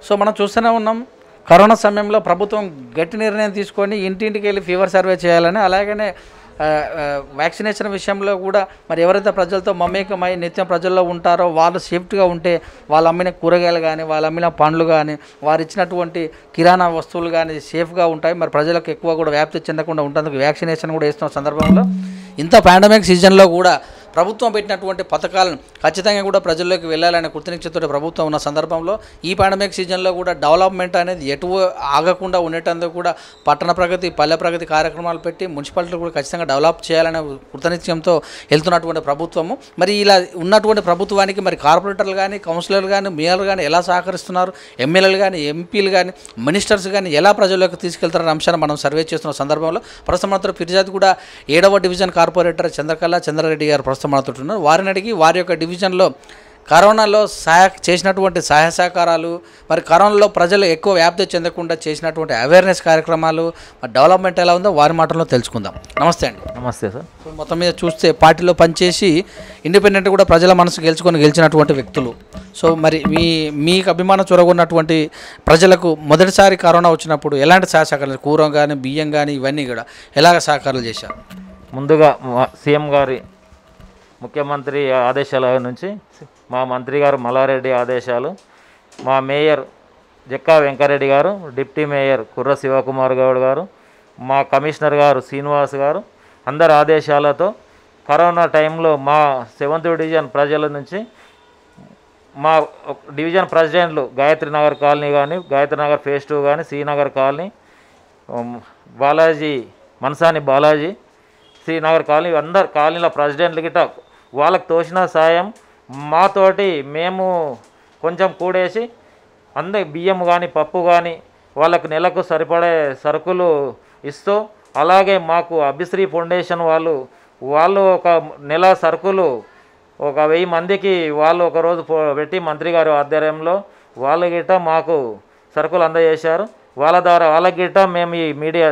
So మనం చూస్తూనే ఉన్నాం, కరోనా సమయంలో ప్రభుత్వం గట్టి నిర్ణయం తీసుకొని ఇంటింటికి వెళ్ళి ఫీవర్ సర్వే చేయాలని, అలాగనే వ్యాక్సినేషన్ విషయంలో కూడా మరి ఎవరైతే ప్రజలతో మమేకమై నిత్యం ప్రజల్లో ఉంటారో వాళ్ళు సేఫ్టీగా ఉంటే వాళ్ళు అమ్మిన కూరగాయలు కానీ, వాళ్ళు అమ్మిన పండ్లు కానీ, వారు ఇచ్చినటువంటి కిరాణా వస్తువులు కానీ సేఫ్గా ఉంటాయి. మరి ప్రజలకు ఎక్కువ కూడా వ్యాప్తి చెందకుండా ఉండేందుకు వ్యాక్సినేషన్ కూడా ఇస్తున్న సందర్భంలో ఇంత పాండమిక్ సీజన్లో కూడా ప్రభుత్వం పెట్టినటువంటి పథకాలను ఖచ్చితంగా కూడా ప్రజల్లోకి వెళ్ళాలనే కృతనిశ్చయతో ప్రభుత్వం ఉన్న సందర్భంలో ఈ పాండమిక్ సీజన్లో కూడా డెవలప్మెంట్ అనేది ఎటు ఆగకుండా ఉండేటందుకు కూడా పట్టణ ప్రగతి, పల్లె ప్రగతి కార్యక్రమాలు పెట్టి మున్సిపాలిటీలు కూడా ఖచ్చితంగా డెవలప్ చేయాలనే కృతనిశ్చయంతో వెళ్తున్నటువంటి ప్రభుత్వము. మరి ఇలా ఉన్నటువంటి ప్రభుత్వానికి మరి కార్పొరేటర్లు కానీ, కౌన్సిలర్లు కానీ, మేయర్లు కానీ ఎలా సహకరిస్తున్నారు, ఎమ్మెల్యేలు కానీ, ఎంపీలు కానీ, మినిస్టర్స్ కానీ ఎలా ప్రజల్లోకి తీసుకెళ్తారనే అంశాన్ని మనం సర్వే చేస్తున్న సందర్భంలో ప్రస్తుతం మాత్రం ఫిర్యాదు కూడా 7వ డివిజన్ కార్పొరేటర్ చంద్రరెడ్డి గారు ప్రస్తుతం మాట్లాడుతున్నారు. వారిని అడిగి వారి యొక్క డివిజన్లో కరోనాలో చేసినటువంటి సహాయ సహకారాలు, మరి కరోనాలో ప్రజలు ఎక్కువ వ్యాప్తి చెందకుండా చేసినటువంటి అవేర్నెస్ కార్యక్రమాలు, మరి డెవలప్మెంట్ ఎలా ఉందో వారి మాటల్లో తెలుసుకుందాం. నమస్తే అండి. నమస్తే సార్. మొత్తం మీద చూస్తే పార్టీలో పనిచేసి ఇండిపెండెంట్ కూడా ప్రజల మనసు గెలిచినటువంటి వ్యక్తులు. సో మరి మీకు అభిమానం చొరగొన్నటువంటి ప్రజలకు మొదటిసారి కరోనా వచ్చినప్పుడు ఎలాంటి సహాయ సహకారాలు, కూర కానీ, బియ్యం కానీ, ఇవన్నీ కూడా ఎలాగ సహకారాలు చేశారు? ముందుగా సీఎం గారి ముఖ్యమంత్రి ఆదేశాల నుంచి, మా మంత్రి గారు మల్లారెడ్డి ఆదేశాలు, మా మేయర్ జక్కా వెంకరెడ్డి గారు, డిప్టీ మేయర్ కుర్ర శివకుమార్ గౌడ్ గారు, మా కమిషనర్ గారు శ్రీనివాస్ గారు అందరి ఆదేశాలతో కరోనా టైంలో మా 7th డివిజన్ ప్రజల నుంచి మా డివిజన్ ప్రెసిడెంట్లు గాయత్రి నగర్ కాలనీ కానీ, గాయత్రి నగర్ ఫేజ్ 2 కానీ, శ్రీనగర్ కాలనీ, బాలాజీ మనసాని బాలాజీ, శ్రీనగర్ కాలనీ అందరు కాలనీల ప్రెసిడెంట్లు గిట్ట వాళ్ళకి తోచిన సాయం మాతోటి మేము కొంచెం కూడేసి బియ్యం కానీ, పప్పు కానీ వాళ్ళకు నెలకు సరిపడే సరుకులు ఇస్తూ, అలాగే మాకు అభిశ్రీ ఫౌండేషన్ వాళ్ళు ఒక నెల సరుకులు ఒక 1000 మందికి వాళ్ళు ఒకరోజు పెట్టి మంత్రి గారి ఆధ్వర్యంలో వాళ్ళ గిట్ట మాకు సరుకులు అందజేశారు. వాళ్ళ ద్వారా వాళ్ళ గిట్ట మేము ఈ మీడియా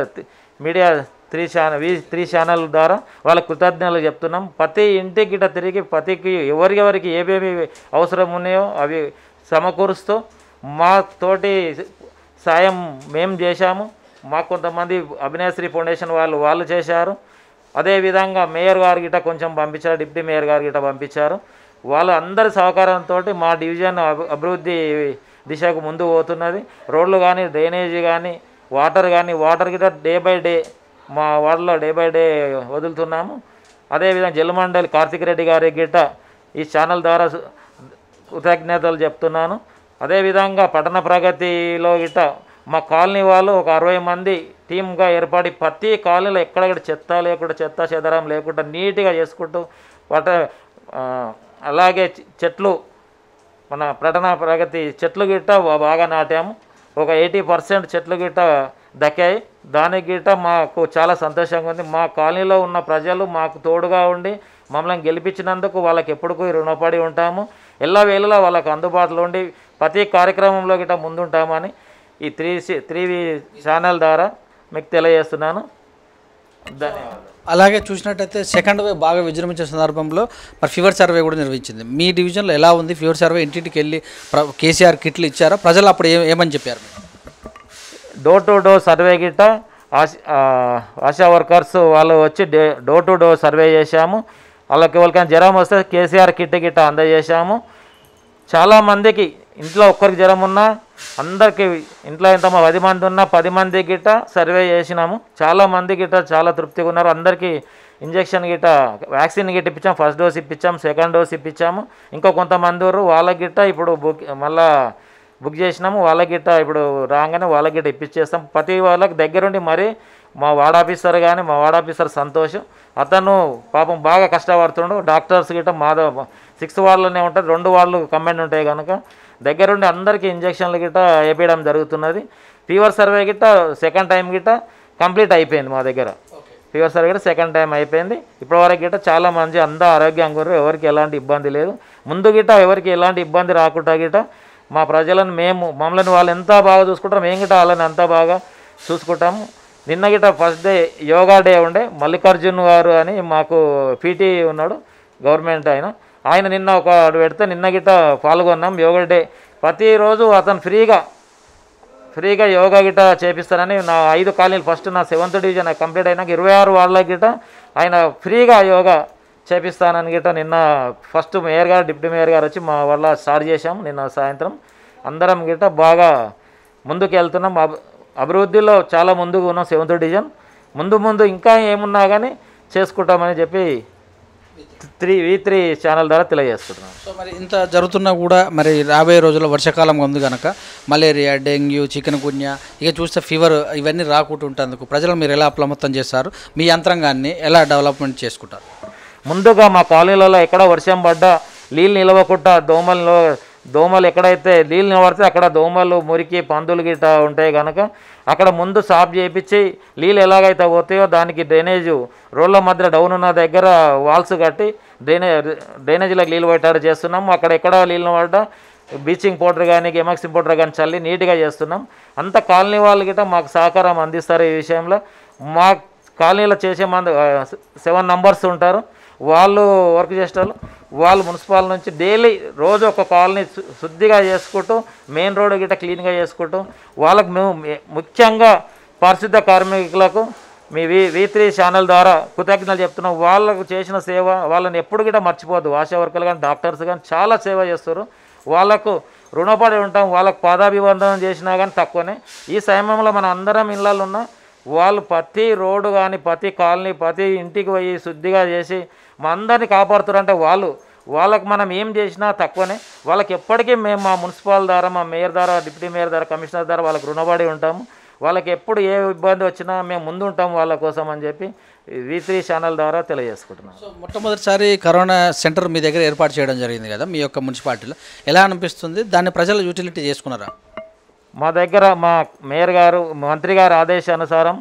3 ఛానల్ ద్వారా వాళ్ళ కృతజ్ఞతలు చెప్తున్నాం. ప్రతి ఇంటికి గిట్ట తిరిగి ప్రతికి ఎవరికి ఏమేమి అవసరం ఉన్నాయో అవి సమకూరుస్తూ మా తోటి సాయం మేము చేశాము. మాకు కొంతమంది అభినయశ్రీ ఫౌండేషన్ వాళ్ళు చేశారు. అదేవిధంగా మేయర్ గారు గిట్ట కొంచెం పంపించారు, డిప్యూటీ మేయర్ గారు గిట్ట పంపించారు. వాళ్ళ అందరి సహకారంతో మా డివిజన్ అభివృద్ధి దిశకు ముందు పోతున్నది. రోడ్లు కానీ, డ్రైనేజీ కానీ, వాటర్ గిట్ట డే బై డే మా వార్డులో డే బై డే వదులుతున్నాము. అదేవిధంగా జలమండలి కార్తిక్ రెడ్డి గారి గిట్ట ఈ ఛానల్ ద్వారా కృతజ్ఞతలు చెప్తున్నాను. అదేవిధంగా పట్టణ ప్రగతిలో గిట్ట మా కాలనీ వాళ్ళు ఒక 60 మంది టీమ్గా ఏర్పడి ప్రతి కాలనీలో ఎక్కడెక్కడ చెత్త చెదరం లేకుండా నీట్గా చేసుకుంటూ అలాగే చెట్లు మన పట్టణ ప్రగతి చెట్లు గిట్ట బాగా నాటాము. ఒక 80% చెట్లు గిట్ట దక్కాయి. దానికి గిట్ట మాకు చాలా సంతోషంగా ఉంది. మా కాలనీలో ఉన్న ప్రజలు మాకు తోడుగా ఉండి మమ్మల్ని గెలిపించినందుకు వాళ్ళకి ఎప్పటికీ రుణపడి ఉంటాము. ఎల్లవేళలా వాళ్ళకు అందుబాటులో ఉండి ప్రతి కార్యక్రమంలో గిట్ట ముందుంటామని ఈ 3 ఛానల్ ద్వారా మీకు తెలియజేస్తున్నాను. ధన్యవాదాలు. అలాగే చూసినట్టయితే సెకండ్ వేవ్ బాగా విజృంభించే సందర్భంలో మరి ఫీవర్ సర్వే కూడా నిర్వహించింది. మీ డివిజన్లో ఎలా ఉంది ఫీవర్ సర్వే? ఇంటింటికి వెళ్ళి కేసీఆర్ కిట్లు ఇచ్చారా? ప్రజలు అప్పుడు ఏమని చెప్పారు? డోర్ టు డోర్ సర్వే గిట్ట ఆశా వర్కర్స్ వాళ్ళు వచ్చి డోర్ టు డోర్ సర్వే చేశాము. వాళ్ళకి ఎవరికైనా జ్వరం వస్తే కేసీఆర్ కిట్ గిట్ట అందజేశాము. చాలామందికి ఇంట్లో ఒక్కరికి జ్వరం ఉన్నా అందరికీ ఇంట్లో ఎంత 10 మంది ఉన్నా 10 మంది గిట్ట సర్వే చేసినాము. చాలామంది గిట్ట చాలా తృప్తిగా ఉన్నారు. అందరికీ ఇంజక్షన్ గిట్ట వ్యాక్సిన్ గిట్ట ఇప్పించాము. ఫస్ట్ డోస్ ఇప్పించాము, సెకండ్ డోస్ ఇప్పించాము. ఇంకా కొంతమంది వాళ్ళకి గిట్ట ఇప్పుడు బుక్ చేసినాము. వాళ్ళకి గిట్ట ఇప్పుడు రాగానే వాళ్ళకి గిట్ట ఇప్పించేస్తాం. ప్రతి వాళ్ళకి దగ్గరుండి మరి మా వార్డ్ ఆఫీసర్ కానీ మా వార్డ్ ఆఫీసర్ సంతోష్ అతను పాపం బాగా కష్టపడుతుండు. డాక్టర్స్ గిట్ట 6 వార్డులోనే ఉంటుంది, 2 వార్డులు కంబైన్ ఉంటాయి కనుక దగ్గరుండి అందరికీ ఇంజక్షన్లు గిట్ట వేయడం జరుగుతున్నది. ఫీవర్ సర్వే గిట్ట సెకండ్ టైం గిట్ట కంప్లీట్ అయిపోయింది. మా దగ్గర ఫీవర్ సర్వే గిట్ట సెకండ్ టైం అయిపోయింది. ఇప్పటివరకు గిట్ట చాలా మంచి అందరూ ఆరోగ్యంగా ఉన్నారు. ఎవరికి ఎలాంటి ఇబ్బంది లేదు. ముందు గిట్ట ఎవరికి ఎలాంటి ఇబ్బంది రాకుండా గిట్ట మా ప్రజలను మమ్మల్ని వాళ్ళు ఎంత బాగా చూసుకుంటారో మేము గిట్ట వాళ్ళని అంత బాగా చూసుకుంటాము. నిన్న గిట్ట ఫస్ట్ డే యోగా డే ఉండే. మల్లికార్జున్ గారు అని మాకు పీటీ ఉన్నాడు, గవర్నమెంట్ ఆయన నిన్న ఒక పెడితే నిన్న గిట్ట పాల్గొన్నాం. యోగా డే ప్రతిరోజు అతను ఫ్రీగా యోగా గిట చేపిస్తానని నా 5 కాలనీలు ఫస్ట్ నా 7th డివిజన్ కంప్లీట్ అయినాక 26 వాళ్ళ గిట ఆయన ఫ్రీగా యోగా చేపిస్తానని గిట నిన్న ఫస్ట్ మేయర్ గారు డిప్యూటీ మేయర్ గారు వచ్చి మా వల్ల స్టార్ట్ చేశాం. నిన్న సాయంత్రం అందరం గిట బాగా ముందుకు వెళ్తున్నాం. అభివృద్ధిలో చాలా ముందుకు ఉన్నాం. 7th డివిజన్ ముందు ఇంకా ఏమున్నా కానీ చేసుకుంటామని చెప్పి V3 ఛానల్ ద్వారా తెలియజేసుకుంటున్నాం. సో మరి ఇంత జరుగుతున్నా కూడా మరి రాబోయే రోజుల్లో వర్షాకాలం ఉంది కనుక మలేరియా, డెంగ్యూ, చికెన్ గున్యా ఇక చూస్తే ఫీవర్ ఇవన్నీ రాకుండా ఉంటేందుకు ప్రజలు మీరు ఎలా అప్రమత్తం చేస్తారు? మీ యంత్రాంగాన్ని ఎలా డెవలప్మెంట్ చేసుకుంటారు? ముందుగా మా కాలనీలలో ఎక్కడ వర్షం పడ్డా నీళ్ళు నిలవకుండా దోమలు ఎక్కడైతే నీళ్ళు నిలబడితే అక్కడ దోమలు, మురికి, పందులు గిట్ట ఉంటాయి కనుక అక్కడ ముందు సాఫ్ చేయించి నీళ్ళు ఎలాగైతే పోతాయో దానికి డ్రైనేజ్ రోడ్ల మధ్య డౌన్ ఉన్న దగ్గర వాల్స్ కట్టి డ్రైనేజీలకు నీళ్ళు పెట్టాడు చేస్తున్నాము. అక్కడ ఎక్కడ నీళ్ళు పడ్డా బ్లీచింగ్ పౌడర్ కానీ ఎమాక్సిన్ పౌడర్ కానీ చల్లి నీట్గా చేస్తున్నాం. అంత కాలనీ వాళ్ళు గిట్ట మాకు సహకారం అందిస్తారు. ఈ విషయంలో మా కాలనీలో చేసే మంది 7 నంబర్స్ ఉంటారు. వాళ్ళు వర్క్ చేసేవాళ్ళు వాళ్ళు మున్సిపాల్ నుంచి డైలీ రోజు ఒక కాలనీ శుద్ధిగా చేసుకుంటూ మెయిన్ రోడ్ గిట్ట క్లీన్గా చేసుకుంటూ వాళ్ళకు మేము ముఖ్యంగా పారిశుద్ధ కార్మికులకు మీ V3 ఛానల్ ద్వారా కృతజ్ఞతలు చెప్తున్నాం. వాళ్ళకు చేసిన సేవ వాళ్ళని ఎప్పుడు గిట్ట మర్చిపోద్దు. ఆశా వర్కర్లు కానీ డాక్టర్స్ కానీ చాలా సేవ చేస్తారు. వాళ్ళకు రుణపడి ఉంటాం. వాళ్ళకు పాదాభివందనం చేసినా కానీ తక్కువనే. ఈ సమయంలో మన అందరం ఇళ్ళల్లో ఉన్న వాళ్ళు ప్రతి రోడ్డు కానీ ప్రతి కాలనీ ప్రతి ఇంటికి పోయి శుద్ధిగా చేసి మా అందరినీ కాపాడుతారంటే వాళ్ళకు మనం ఏం చేసినా తక్కువనే. వాళ్ళకి ఎప్పటికీ మేము మా మున్సిపల్ ద్వారా, మా మేయర్ ద్వారా, డిప్యూటీ మేయర్ ద్వారా, కమిషనర్ ద్వారా వాళ్ళకి రుణపడి ఉంటాము. వాళ్ళకి ఎప్పుడు ఏ ఇబ్బంది వచ్చినా మేము ముందు ఉంటాము వాళ్ళ కోసం అని చెప్పి V3 ఛానల్ ద్వారా తెలియజేసుకుంటున్నాం. సో మొట్టమొదటిసారి కరోనా సెంటర్ మీ దగ్గర ఏర్పాటు చేయడం జరిగింది కదా మీ యొక్క మున్సిపాలిటీలో, ఎలా అనిపిస్తుంది? దాన్ని ప్రజలు యూటిలిటీ చేసుకున్నారా? మా దగ్గర మా మేయర్ గారు, మంత్రి గారి ఆదేశానుసారం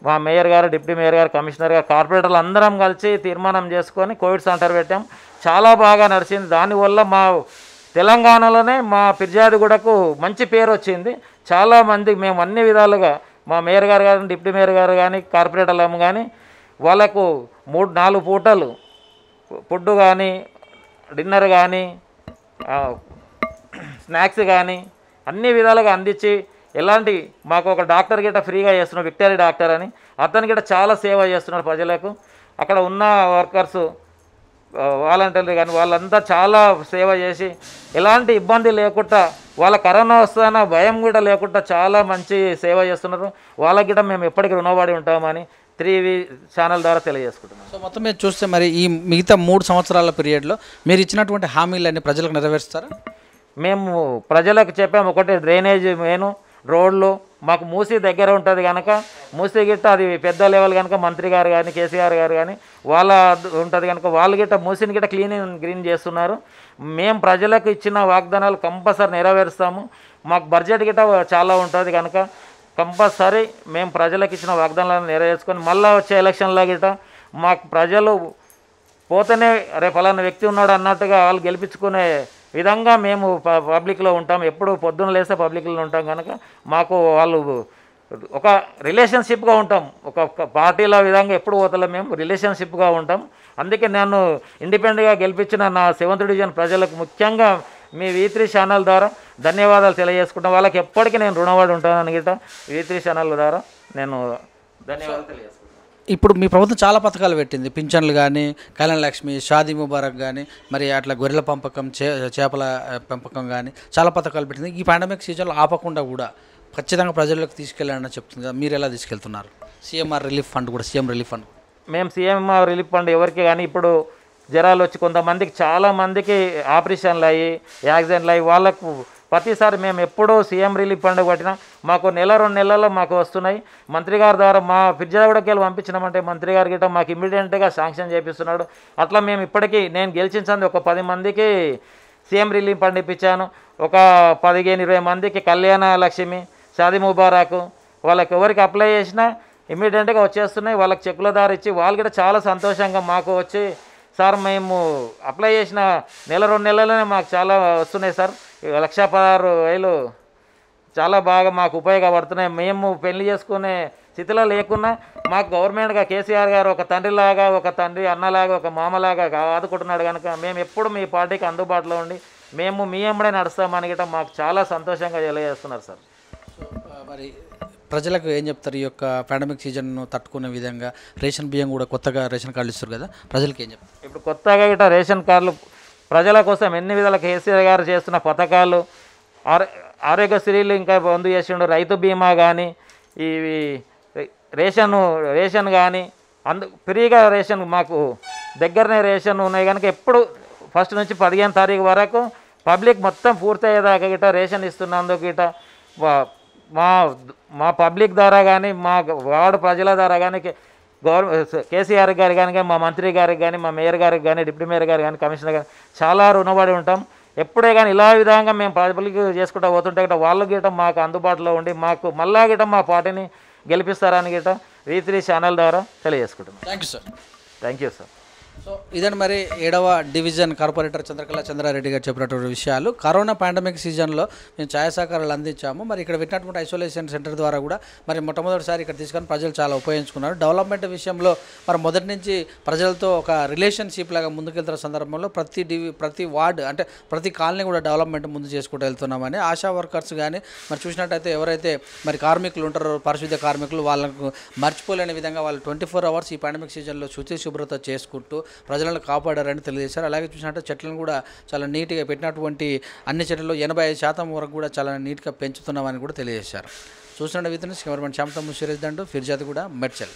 మా మేయర్ గారు, డిప్యూటీ మేయర్ గారు, కమిషనర్ గారు, కార్పొరేటర్లు అందరం కలిసి తీర్మానం చేసుకొని కోవిడ్ సెంటర్ పెట్టాం. చాలా బాగా నడిచింది. దానివల్ల మా తెలంగాణలోనే మా ఫిర్యాదుగూడకు మంచి పేరు వచ్చింది. చాలామంది మేము అన్ని విధాలుగా మా మేయర్ గారు కానీ, డిప్యూటీ మేయర్ గారు కానీ, కార్పొరేటర్లు కానీ వాళ్ళకు 3-4 పూటలు ఫుడ్ కానీ, డిన్నర్ కానీ, స్నాక్స్ కానీ అన్ని విధాలుగా అందించి ఎలాంటి మాకు ఒక డాక్టర్ గిట్ట ఫ్రీగా చేస్తున్నాడు, విక్టరీ డాక్టర్ అని. అతను గిట్ట చాలా సేవ చేస్తున్నాడు ప్రజలకు. అక్కడ ఉన్న వర్కర్సు, వాలంటీర్లు కానీ వాళ్ళంతా చాలా సేవ చేసి ఎలాంటి ఇబ్బంది లేకుండా వాళ్ళ కరోనా వస్తుందన్న భయం కూడా లేకుండా చాలా మంచి సేవ చేస్తున్నారు. వాళ్ళకి కూడా మేము ఎప్పటికీ రుణపడి ఉంటామని 3V ఛానల్ ద్వారా తెలియజేసుకుంటున్నాం. సో మొత్తం మీద చూస్తే మరి ఈ మిగతా 3 సంవత్సరాల పీరియడ్లో మీరు ఇచ్చినటువంటి హామీలన్నీ ప్రజలకు నెరవేరుస్తారా? మేము ప్రజలకు చెప్పాము. ఒకటి డ్రైనేజ్ మెయిన్, రోడ్లు మాకు మూసీ దగ్గర ఉంటుంది కనుక మూసీ గిట్ట అది పెద్ద లెవెల్ కనుక మంత్రి గారు కానీ కేసీఆర్ గారు కానీ వాళ్ళ ఉంటుంది కనుక వాళ్ళు గిట్ట మూసీని గిట్ట గ్రీన్ చేస్తున్నారు. మేము ప్రజలకు ఇచ్చిన వాగ్దానాలు కంపల్సరీ నెరవేరుస్తాము. మాకు బడ్జెట్ గిట్ట చాలా ఉంటుంది కనుక కంపల్సరీ మేము ప్రజలకు ఇచ్చిన వాగ్దానాలను నెరవేర్చుకొని మళ్ళీ వచ్చే ఎలక్షన్లో గిట్ట మాకు ప్రజలు పోతేనే రేపు అలాంటి వ్యక్తి ఉన్నాడు అన్నట్టుగా వాళ్ళు గెలిపించుకునే విధంగా మేము పబ్లిక్లో ఉంటాం. ఎప్పుడు పొద్దున్న లేస్తే పబ్లిక్లో ఉంటాం కనుక మాకు వాళ్ళు ఒక రిలేషన్షిప్గా ఉంటాం. ఒక పార్టీల విధంగా ఎప్పుడు పోతలే, మేము రిలేషన్షిప్గా ఉంటాం. అందుకే నేను ఇండిపెండెంట్గా గెలిపించిన నా 7th డివిజన్ ప్రజలకు ముఖ్యంగా మీ V3 ఛానల్ ద్వారా ధన్యవాదాలు తెలియజేసుకుంటాం. వాళ్ళకి ఎప్పటికీ నేను రుణపడి ఉంటానని గిట్ట V3 ఛానల్ ద్వారా నేను ధన్యవాదాలు తెలియజేసుకుంటాను. ఇప్పుడు మీ ప్రభుత్వం చాలా పథకాలు పెట్టింది. పింఛన్లు కానీ, కళ్యాణ లక్ష్మి, షాదీ ముబారక్ కానీ, మరి అట్లా గొర్రెల పెంపకం, చేపల పెంపకం కానీ చాలా పథకాలు పెట్టింది. ఈ పాండమిక్ సీజన్లో ఆపకుండా కూడా ఖచ్చితంగా ప్రజల్లోకి తీసుకెళ్ళాలని చెప్తుంది కదా, మీరు ఎలా తీసుకెళ్తున్నారు? సీఎంఆర్ రిలీఫ్ ఫండ్ కూడా, సీఎం రిలీఫ్ ఫండ్ మేము సీఎంఆర్ రిలీఫ్ ఫండ్ ఎవరికి కానీ ఇప్పుడు జ్వరాలు వచ్చి కొంతమందికి చాలామందికి ఆపరేషన్లు అయ్యి యాక్సిడెంట్లు అయ్యి వాళ్ళకు ప్రతిసారి మేము ఎప్పుడూ సీఎం రిలీఫ్ ఫండ్ పట్టినా మాకు 1-2 నెలల్లో మాకు వస్తున్నాయి. మంత్రి గారి ద్వారా మా ఫిర్యాదుగూడకి వెళ్ళి పంపించినామంటే మంత్రి గారి గిట్ట మాకు ఇమ్మీడియట్గా శాంక్షన్ చేపిస్తున్నాడు. అట్లా మేము ఇప్పటికీ నేను గెలిచించింది ఒక 10 మందికి సీఎం రిలీఫ్ ఫండ్ ఇప్పించాను. ఒక 15-20 మందికి కళ్యాణ లక్ష్మి, షాదీ ముబారక్ వాళ్ళకి ఎవరికి అప్లై చేసినా ఇమ్మీడియట్గా వచ్చేస్తున్నాయి. వాళ్ళకి చెక్కుల ద్వారా ఇచ్చి వాళ్ళు కూడా చాలా సంతోషంగా మాకు వచ్చి, సార్ మేము అప్లై చేసిన 1-2 నెలలనే మాకు చాలా వస్తున్నాయి సార్, 1,16,000 చాలా బాగా మాకు ఉపయోగపడుతున్నాయి. మేము పెళ్లి చేసుకునే స్థితిలో లేకున్నా మాకు గవర్నమెంట్గా కేసీఆర్ గారు ఒక తండ్రిలాగా, ఒక తండ్రి అన్నలాగా, ఒక మామలాగా ఆదుకుంటున్నాడు కనుక మేము ఎప్పుడు మీ పార్టీకి అందుబాటులో ఉండి మేము మీ వెంబడే నడుస్తామని గిట్ట మాకు చాలా సంతోషంగా తెలియజేస్తున్నారు సార్. మరి ప్రజలకు ఏం చెప్తారు? ఈ యొక్క పాండమిక్ సీజన్ను తట్టుకునే విధంగా రేషన్ బియ్యం కూడా కొత్తగా రేషన్ కార్డులు ఇస్తారు కదా, ప్రజలకు ఏం చెప్తారు? ఇప్పుడు కొత్తగా గిట్ట రేషన్ కార్డులు ప్రజల కోసం ఎన్ని విధాల కేసీఆర్ గారు చేస్తున్న పథకాలు, ఆరోగ్యశ్రీలు ఇంకా బంద్ చేసిండు, రైతు బీమా కానీ, ఇవి రేషన్ కానీ ఫ్రీగా రేషన్ మాకు దగ్గరనే రేషన్ ఉన్నాయి కనుక ఎప్పుడు ఫస్ట్ నుంచి 15 తారీఖు వరకు పబ్లిక్ మొత్తం పూర్తయ్యేదాకా గిట్ట రేషన్ ఇస్తున్నందుకు గిట్ట మా పబ్లిక్ ద్వారా కానీ మా వార్డు ప్రజల ద్వారా కానీ కేసీఆర్ గారికి కానీ మా మంత్రి గారికి కానీ మా మేయర్ గారికి కానీ డిప్యూటీ మేయర్ గారికి కానీ కమిషనర్ గారు చాలా రుణపడి ఉంటాం. ఎప్పుడే కానీ ఇలా విధంగా మేము పబ్లిక్ చేసుకుంటూ పోతుంటే గిట్ట వాళ్ళు గిట్ట మాకు అందుబాటులో ఉండి మాకు మళ్ళా గిట్ట మా పార్టీని గెలిపిస్తారని గిట్ట V3 ఛానల్ ద్వారా తెలియజేసుకుంటున్నాం. Thank you sir. Thank you sir. So ఇదండి మరి 7వ డివిజన్ కార్పొరేటర్ చంద్రకళ చంద్రారెడ్డి గారు చెప్పినటువంటి విషయాలు. కరోనా పాండమిక్ సీజన్లో మేము ఛాయ సహకారాలు అందించాము. మరి ఇక్కడ పెట్టినటువంటి ఐసోలేషన్ సెంటర్ ద్వారా కూడా మరి మొట్టమొదటిసారి ఇక్కడ తీసుకొని ప్రజలు చాలా ఉపయోగించుకున్నారు. డెవలప్మెంట్ విషయంలో మరి మొదటి నుంచి ప్రజలతో ఒక రిలేషన్షిప్ లాగా ముందుకెళ్తున్న సందర్భంలో ప్రతి వార్డు అంటే ప్రతి కాలనీ కూడా డెవలప్మెంట్ ముందు చేసుకుంటూ వెళ్తున్నామని ఆశా వర్కర్స్ కానీ మరి చూసినట్టయితే ఎవరైతే మరి కార్మికులు ఉంటారో పారిశుద్ధ్య కార్మికులు వాళ్ళకు మర్చిపోలేని విధంగా వాళ్ళు 24 hours ఈ పాండమిక్ సీజన్లో శుచి శుభ్రత చేసుకుంటూ ప్రజలను కాపాడారని తెలియజేశారు. అలాగే చూసినట్టు చెట్లను కూడా చాలా నీట్గా పెట్టినటువంటి అన్ని చెట్లలో 85% వరకు కూడా చాలా నీట్గా పెంచుతున్నామని కూడా తెలియజేశారు. చూసిన విధంగా కెమెరామెన్ శ్యామతమ్ము సిరేజ్ దండు ఫిర్జాద్ కూడా మెడ్చల్.